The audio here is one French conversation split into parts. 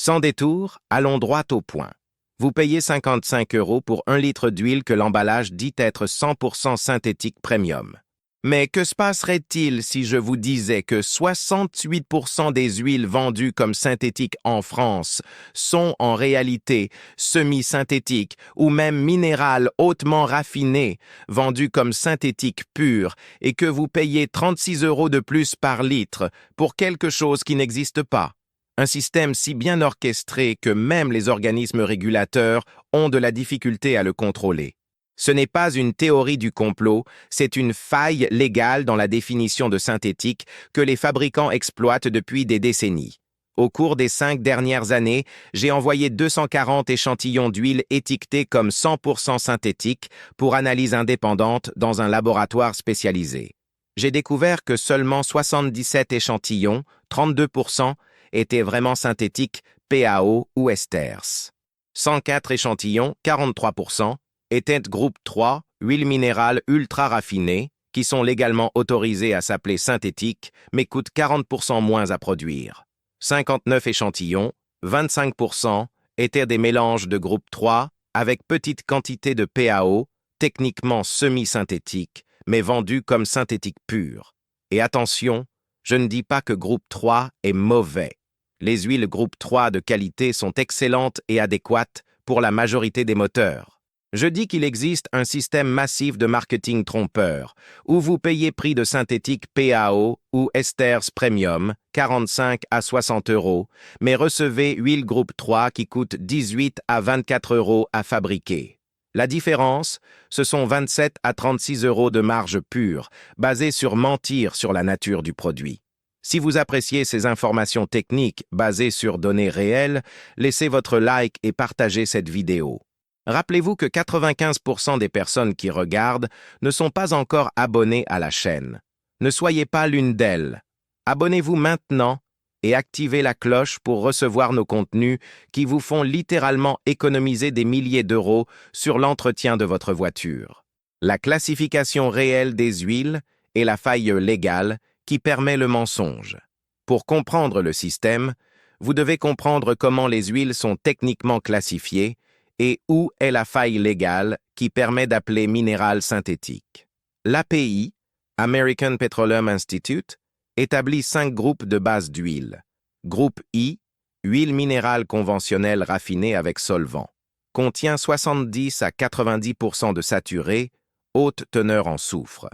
Sans détour, allons droit au point. Vous payez 55 € pour 1 litre d'huile que l'emballage dit être 100% synthétique premium. Mais que se passerait-il si je vous disais que 68% des huiles vendues comme synthétiques en France sont en réalité semi-synthétiques ou même minérales hautement raffinées, vendues comme synthétiques pures, et que vous payez 36 € de plus par litre pour quelque chose qui n'existe pas? Un système si bien orchestré que même les organismes régulateurs ont de la difficulté à le contrôler. Ce n'est pas une théorie du complot, c'est une faille légale dans la définition de synthétique que les fabricants exploitent depuis des décennies. Au cours des 5 dernières années, j'ai envoyé 240 échantillons d'huile étiquetés comme 100% synthétique pour analyse indépendante dans un laboratoire spécialisé. J'ai découvert que seulement 77 échantillons, 32%, étaient vraiment synthétiques PAO ou esters. 104 échantillons, 43%, étaient groupe 3, huiles minérales ultra raffinées, qui sont légalement autorisées à s'appeler synthétiques, mais coûtent 40% moins à produire. 59 échantillons, 25%, étaient des mélanges de groupe 3 avec petite quantité de PAO, techniquement semi-synthétiques, mais vendus comme synthétiques purs. Et attention, je ne dis pas que groupe 3 est mauvais. Les huiles groupe 3 de qualité sont excellentes et adéquates pour la majorité des moteurs. Je dis qu'il existe un système massif de marketing trompeur, où vous payez prix de synthétique PAO ou esters premium, 45 à 60 €, mais recevez huile groupe 3 qui coûte 18 à 24 € à fabriquer. La différence, ce sont 27 à 36 € de marge pure, basée sur mentir sur la nature du produit. Si vous appréciez ces informations techniques basées sur données réelles, laissez votre like et partagez cette vidéo. Rappelez-vous que 95% des personnes qui regardent ne sont pas encore abonnées à la chaîne. Ne soyez pas l'une d'elles. Abonnez-vous maintenant et activez la cloche pour recevoir nos contenus qui vous font littéralement économiser des milliers d'euros sur l'entretien de votre voiture. La classification réelle des huiles est la faille légale qui permet le mensonge. Pour comprendre le système, vous devez comprendre comment les huiles sont techniquement classifiées et où est la faille légale qui permet d'appeler minéral synthétique. L'API, American Petroleum Institute, établit 5 groupes de base d'huile. Groupe I, huile minérale conventionnelle raffinée avec solvant. Contient 70 à 90% de saturé, haute teneur en soufre.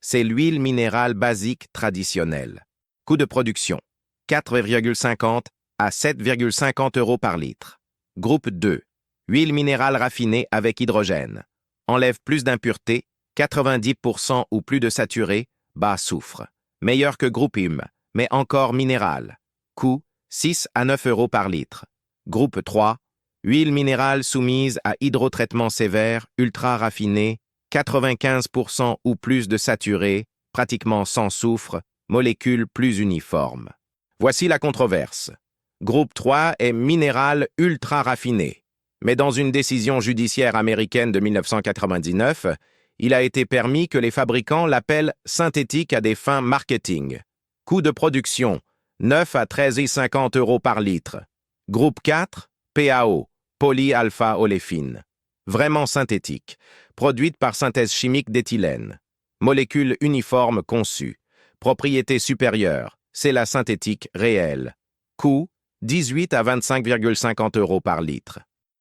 C'est l'huile minérale basique traditionnelle. Coût de production, 4,50 à 7,50 € par litre. Groupe 2, huile minérale raffinée avec hydrogène. Enlève plus d'impuretés, 90% ou plus de saturé, bas soufre. Meilleur que groupe IM, mais encore minéral. Coût, 6 à 9 € par litre. Groupe 3, huile minérale soumise à hydrotraitement sévère, ultra raffinée, 95% ou plus de saturé, pratiquement sans soufre, molécules plus uniformes. Voici la controverse. Groupe 3 est minéral ultra raffiné. Mais dans une décision judiciaire américaine de 1999, il a été permis que les fabricants l'appellent synthétique à des fins marketing. Coût de production, 9 à 13,50 € par litre. Groupe 4, PAO, polyalpha-oléfine. Vraiment synthétique, produite par synthèse chimique d'éthylène. Molécule uniforme conçue. Propriété supérieure, c'est la synthétique réelle. Coût, 18 à 25,50 € par litre.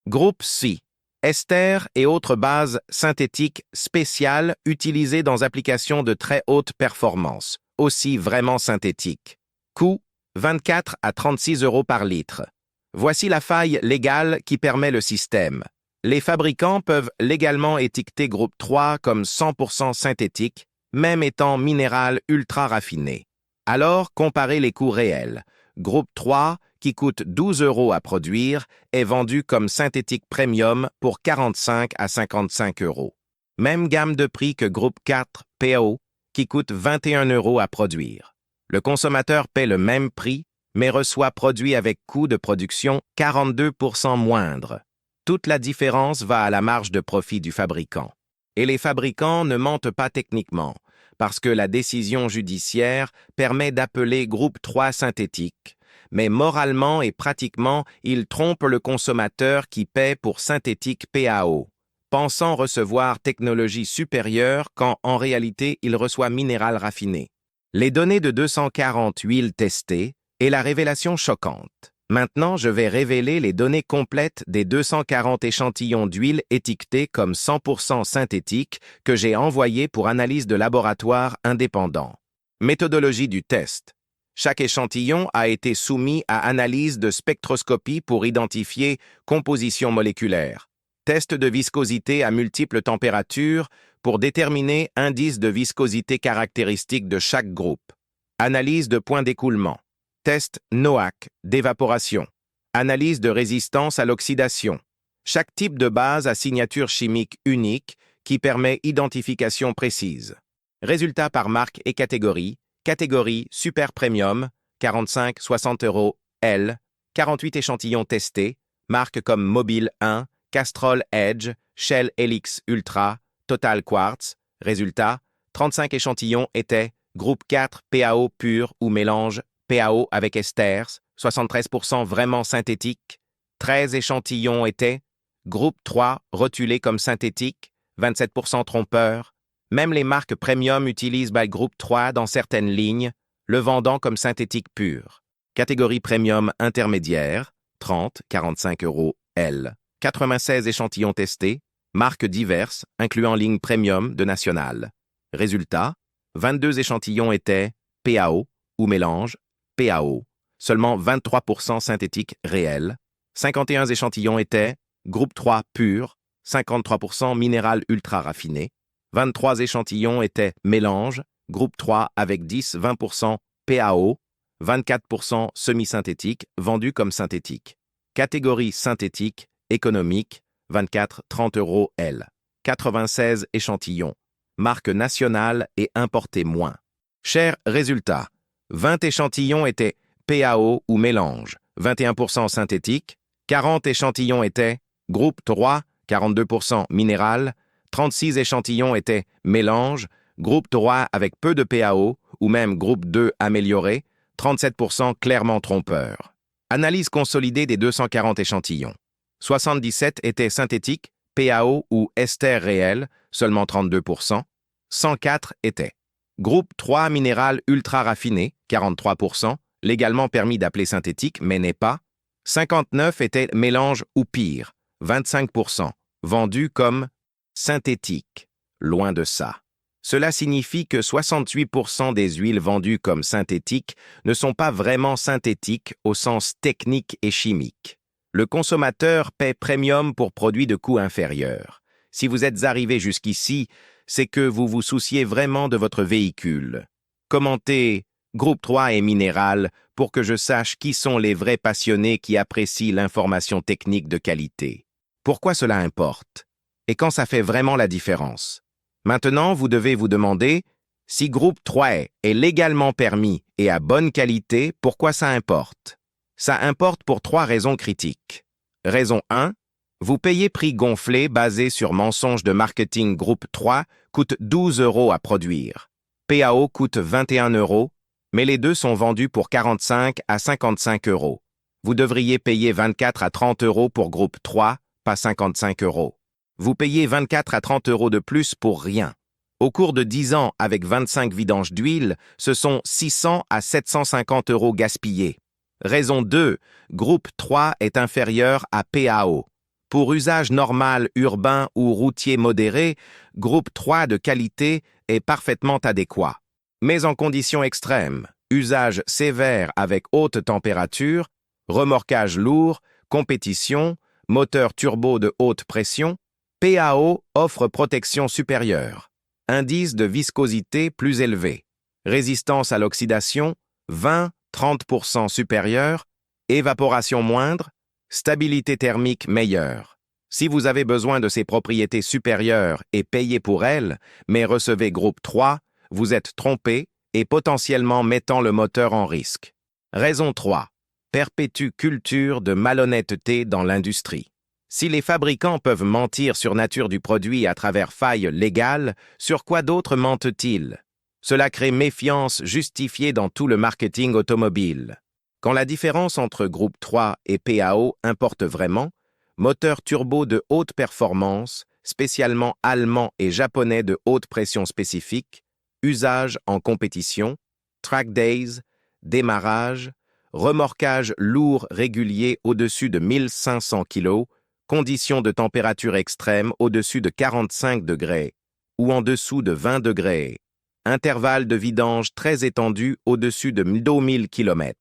Groupe C, ester et autres bases synthétiques spéciales utilisées dans applications de très haute performance, aussi vraiment synthétiques. Coût, 24 à 36 € par litre. Voici la faille légale qui permet le système. Les fabricants peuvent légalement étiqueter groupe 3 comme 100% synthétique, même étant minéral ultra raffiné. Alors, comparez les coûts réels. Groupe 3, qui coûte 12 € à produire, est vendu comme synthétique premium pour 45 à 55 €. Même gamme de prix que groupe 4, PO, qui coûte 21 € à produire. Le consommateur paie le même prix, mais reçoit produit avec coût de production 42% moindre. Toute la différence va à la marge de profit du fabricant. Et les fabricants ne mentent pas techniquement, parce que la décision judiciaire permet d'appeler groupe 3 synthétique, mais moralement et pratiquement, il trompe le consommateur qui paie pour synthétique PAO, pensant recevoir technologie supérieure quand en réalité il reçoit minéral raffiné. Les données de 240 huiles testées et la révélation choquante. Maintenant, je vais révéler les données complètes des 240 échantillons d'huile étiquetés comme 100% synthétique que j'ai envoyés pour analyse de laboratoire indépendant. Méthodologie du test. Chaque échantillon a été soumis à analyse de spectroscopie pour identifier composition moléculaire. Test de viscosité à multiples températures pour déterminer indice de viscosité caractéristique de chaque groupe. Analyse de points d'écoulement. Test NOAC d'évaporation. Analyse de résistance à l'oxydation. Chaque type de base a signature chimique unique qui permet identification précise. Résultats par marque et catégorie. Catégorie Super Premium, 45-60 € L. 48 échantillons testés. Marques comme Mobile 1, Castrol Edge, Shell Helix Ultra, Total Quartz. Résultat, 35 échantillons étaient groupe 4 PAO pur ou mélange PAO avec esters, 73% vraiment synthétique. 13 échantillons étaient groupe 3 rotulé comme synthétique, 27% trompeur. Même les marques premium utilisent groupe 3 dans certaines lignes, le vendant comme synthétique pur. Catégorie premium intermédiaire, 30-45 € L. 96 échantillons testés, marques diverses, incluant ligne premium de National. Résultat, 22 échantillons étaient PAO ou mélange, PAO, seulement 23% synthétique réel. 51 échantillons étaient groupe 3 pur, 53% minéral ultra raffiné. 23 échantillons étaient mélange, groupe 3 avec 10-20% PAO, 24% semi-synthétique, vendu comme synthétique. Catégorie synthétique, économique, 24-30 € L. 96 échantillons. Marque nationale et importée moins. Cher résultat. 20 échantillons étaient PAO ou mélange, 21% synthétique. 40 échantillons étaient groupe 3, 42% minéral. 36 échantillons étaient mélange, groupe 3 avec peu de PAO ou même groupe 2 amélioré, 37% clairement trompeur. Analyse consolidée des 240 échantillons. 77 étaient synthétiques, PAO ou ester réel, seulement 32%. 104 étaient groupe 3 minéral ultra raffiné, 43%, légalement permis d'appeler synthétique mais n'est pas. 59 étaient mélange ou pire, 25%, vendus comme synthétique. Loin de ça. Cela signifie que 68% des huiles vendues comme synthétiques ne sont pas vraiment synthétiques au sens technique et chimique. Le consommateur paie premium pour produits de coût inférieur. Si vous êtes arrivé jusqu'ici, c'est que vous vous souciez vraiment de votre véhicule. Commentez groupe 3 et minéral pour que je sache qui sont les vrais passionnés qui apprécient l'information technique de qualité. Pourquoi cela importe? Et quand ça fait vraiment la différence? Maintenant, vous devez vous demander, si groupe 3 est légalement permis et à bonne qualité, pourquoi ça importe? Ça importe pour 3 raisons critiques. Raison 1, vous payez prix gonflé basé sur mensonges de marketing groupe 3 coûte 12 € à produire. PAO coûte 21 €, mais les deux sont vendus pour 45 à 55 €. Vous devriez payer 24 à 30 € pour groupe 3, pas 55 €. Vous payez 24 à 30 € de plus pour rien. Au cours de 10 ans, avec 25 vidanges d'huile, ce sont 600 à 750 € gaspillés. Raison 2, groupe 3 est inférieur à PAO. Pour usage normal, urbain ou routier modéré, groupe 3 de qualité est parfaitement adéquat. Mais en conditions extrêmes, usage sévère avec haute température, remorquage lourd, compétition, moteur turbo de haute pression, PAO offre protection supérieure. Indice de viscosité plus élevé. Résistance à l'oxydation, 20-30% supérieure. Évaporation moindre. Stabilité thermique meilleure. Si vous avez besoin de ces propriétés supérieures et payez pour elles, mais recevez groupe 3, vous êtes trompé et potentiellement mettant le moteur en risque. Raison 3. Perpétue culture de malhonnêteté dans l'industrie. Si les fabricants peuvent mentir sur nature du produit à travers failles légales, sur quoi d'autres mentent-ils? Cela crée méfiance justifiée dans tout le marketing automobile. Quand la différence entre groupe 3 et PAO importe vraiment, moteur turbo de haute performance, spécialement allemand et japonais de haute pression spécifique, usage en compétition, track days, démarrage, remorquage lourd régulier au-dessus de 1500 kg, conditions de température extrême au-dessus de 45 degrés ou en dessous de 20 degrés, intervalle de vidange très étendu au-dessus de 2000 km.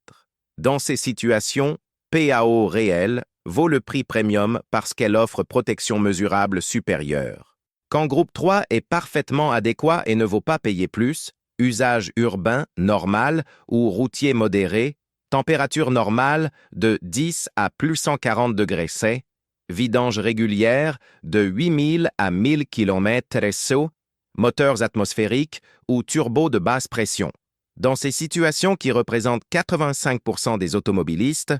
Dans ces situations, PAO réel vaut le prix premium parce qu'elle offre protection mesurable supérieure. Quand groupe 3 est parfaitement adéquat et ne vaut pas payer plus, usage urbain, normal ou routier modéré, température normale de 10 à plus 140 degrés C, vidange régulière de 8000 à 1000 km SO, moteurs atmosphériques ou turbo de basse pression. Dans ces situations qui représentent 85% des automobilistes,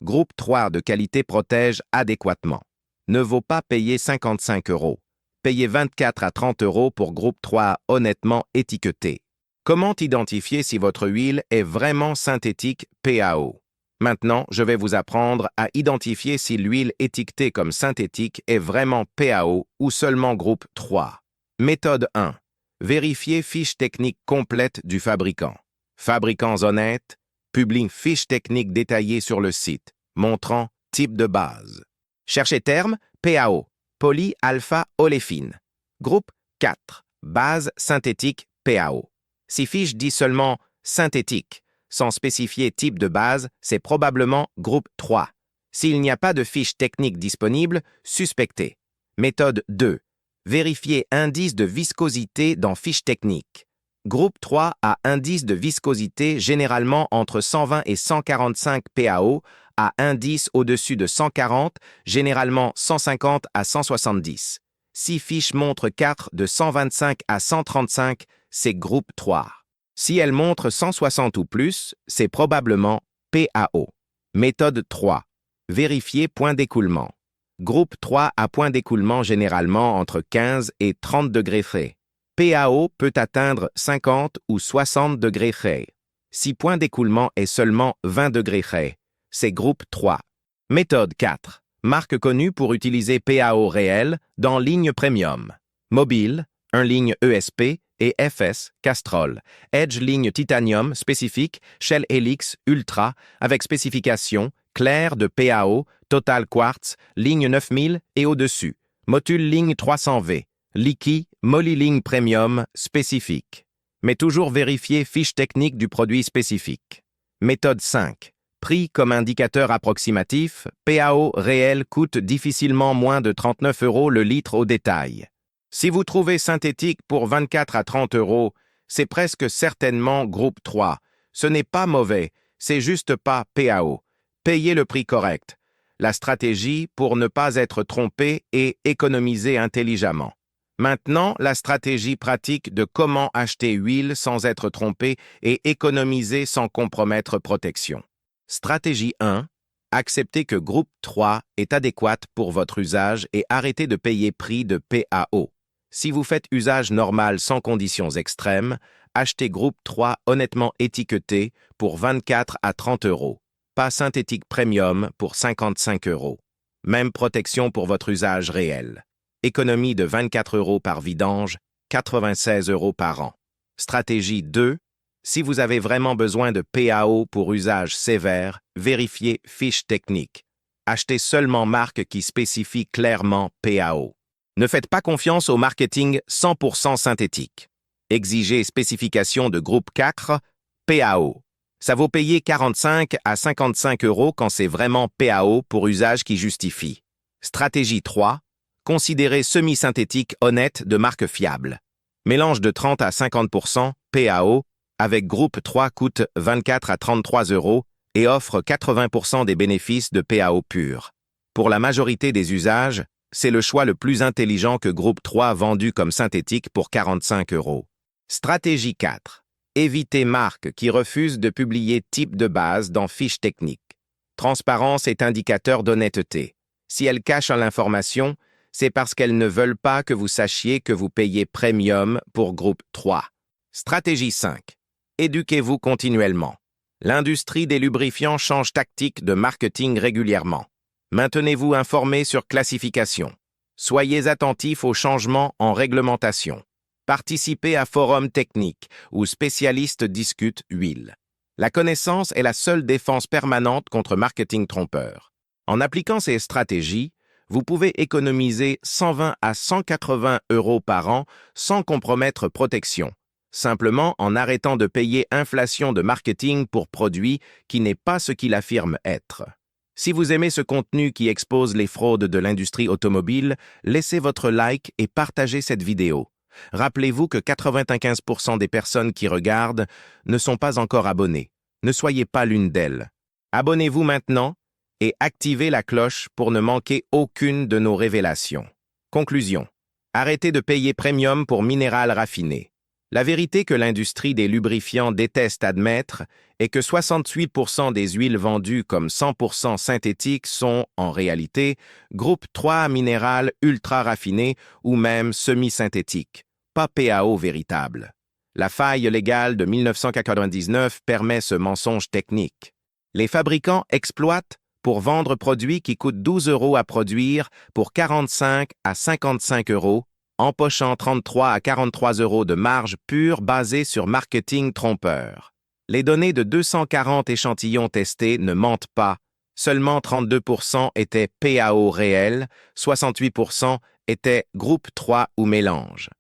groupe 3 de qualité protège adéquatement. Ne vaut pas payer 55 €. Payez 24 à 30 € pour groupe 3 honnêtement étiqueté. Comment identifier si votre huile est vraiment synthétique PAO? Maintenant, je vais vous apprendre à identifier si l'huile étiquetée comme synthétique est vraiment PAO ou seulement groupe 3. Méthode 1. Vérifiez fiche technique complète du fabricant. Fabricants honnêtes publient fiche technique détaillée sur le site, montrant type de base. Cherchez terme PAO, polyalpha-oléfine. Groupe 4, base synthétique PAO. Si fiche dit seulement synthétique, sans spécifier type de base, c'est probablement groupe 3. S'il n'y a pas de fiche technique disponible, suspectez. Méthode 2. Vérifiez indice de viscosité dans fiche technique. Groupe 3 a indice de viscosité généralement entre 120 et 145 PAO, à indice au-dessus de 140, généralement 150 à 170. Si fiche montre 4 de 125 à 135, c'est groupe 3. Si elle montre 160 ou plus, c'est probablement PAO. Méthode 3. Vérifiez point d'écoulement. Groupe 3 a point d'écoulement généralement entre 15 et 30 degrés C. PAO peut atteindre 50 ou 60 degrés C. Si point d'écoulement est seulement 20 degrés C, c'est groupe 3. Méthode 4. Marque connue pour utiliser PAO réel dans ligne premium. Mobile, 1 ligne ESP et FS, Castrol. Edge ligne titanium spécifique, Shell Helix Ultra avec spécification claire de PAO, Total Quartz, ligne 9000 et au-dessus. Motul ligne 300V. Liquide, Moly ligne premium spécifique. Mais toujours vérifier fiche technique du produit spécifique. Méthode 5. Prix comme indicateur approximatif, PAO réel coûte difficilement moins de 39 € le litre au détail. Si vous trouvez synthétique pour 24 à 30 €, c'est presque certainement groupe 3. Ce n'est pas mauvais, c'est juste pas PAO. Payez le prix correct. La stratégie pour ne pas être trompé est économiser intelligemment. Maintenant, la stratégie pratique de comment acheter huile sans être trompé et économiser sans compromettre protection. Stratégie 1. Acceptez que groupe 3 est adéquate pour votre usage et arrêtez de payer prix de PAO. Si vous faites usage normal sans conditions extrêmes, achetez groupe 3 honnêtement étiqueté pour 24 à 30 €. Pas synthétique premium pour 55 €. Même protection pour votre usage réel. Économie de 24 € par vidange, 96 € par an. Stratégie 2. Si vous avez vraiment besoin de PAO pour usage sévère, vérifiez fiche technique. Achetez seulement marque qui spécifie clairement PAO. Ne faites pas confiance au marketing 100% synthétique. Exigez spécification de groupe 4, PAO. Ça vaut payer 45 à 55 € quand c'est vraiment PAO pour usage qui justifie. Stratégie 3. Considérez semi-synthétique honnête de marque fiable. Mélange de 30 à 50% PAO avec groupe 3 coûte 24 à 33 € et offre 80% des bénéfices de PAO pur. Pour la majorité des usages, c'est le choix le plus intelligent que groupe 3 vendu comme synthétique pour 45 €. Stratégie 4. Évitez marques qui refusent de publier type de base dans fiche technique. Transparence est indicateur d'honnêteté. Si elles cachent l'information, c'est parce qu'elles ne veulent pas que vous sachiez que vous payez premium pour groupe 3. Stratégie 5. Éduquez-vous continuellement. L'industrie des lubrifiants change tactique de marketing régulièrement. Maintenez-vous informé sur classification. Soyez attentif aux changements en réglementation. Participez à forums techniques où spécialistes discutent huile. La connaissance est la seule défense permanente contre marketing trompeur. En appliquant ces stratégies, vous pouvez économiser 120 à 180 € par an sans compromettre protection, simplement en arrêtant de payer inflation de marketing pour produits qui n'est pas ce qu'il affirme être. Si vous aimez ce contenu qui expose les fraudes de l'industrie automobile, laissez votre like et partagez cette vidéo. Rappelez-vous que 95% des personnes qui regardent ne sont pas encore abonnées. Ne soyez pas l'une d'elles. Abonnez-vous maintenant et activez la cloche pour ne manquer aucune de nos révélations. Conclusion. Arrêtez de payer premium pour minéral raffiné. La vérité que l'industrie des lubrifiants déteste admettre est que 68% des huiles vendues comme 100% synthétiques sont, en réalité, groupe 3 minéral ultra raffiné ou même semi-synthétique, pas PAO véritable. La faille légale de 1999 permet ce mensonge technique. Les fabricants exploitent pour vendre produits qui coûtent 12 € à produire pour 45 à 55 €, empochant 33 à 43 € de marge pure basée sur marketing trompeur. Les données de 240 échantillons testés ne mentent pas. Seulement 32% étaient PAO réels, 68% étaient groupe 3 ou mélange.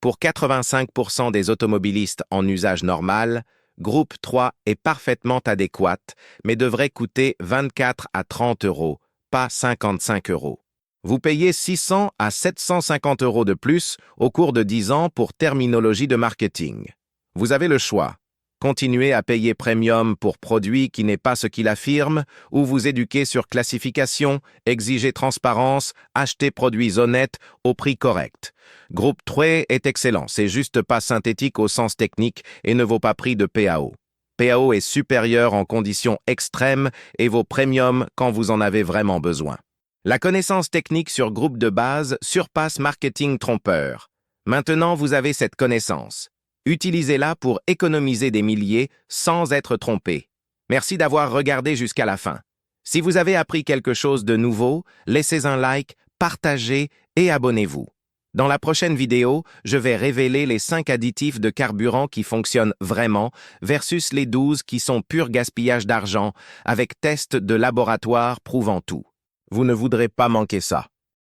Pour 85% des automobilistes en usage normal, groupe 3 est parfaitement adéquate, mais devrait coûter 24 à 30 €, pas 55 €. Vous payez 600 à 750 € de plus au cours de 10 ans pour terminologie de marketing. Vous avez le choix. Continuez à payer premium pour produit qui n'est pas ce qu'il affirme, ou vous éduquer sur classification, exigez transparence, achetez produits honnêtes au prix correct. Groupe 3 est excellent, c'est juste pas synthétique au sens technique et ne vaut pas prix de PAO. PAO est supérieur en conditions extrêmes et vaut premium quand vous en avez vraiment besoin. La connaissance technique sur groupe de base surpasse marketing trompeur. Maintenant, vous avez cette connaissance. Utilisez-la pour économiser des milliers sans être trompé. Merci d'avoir regardé jusqu'à la fin. Si vous avez appris quelque chose de nouveau, laissez un like, partagez et abonnez-vous. Dans la prochaine vidéo, je vais révéler les 5 additifs de carburant qui fonctionnent vraiment versus les 12 qui sont pur gaspillage d'argent avec tests de laboratoire prouvant tout. Vous ne voudrez pas manquer ça.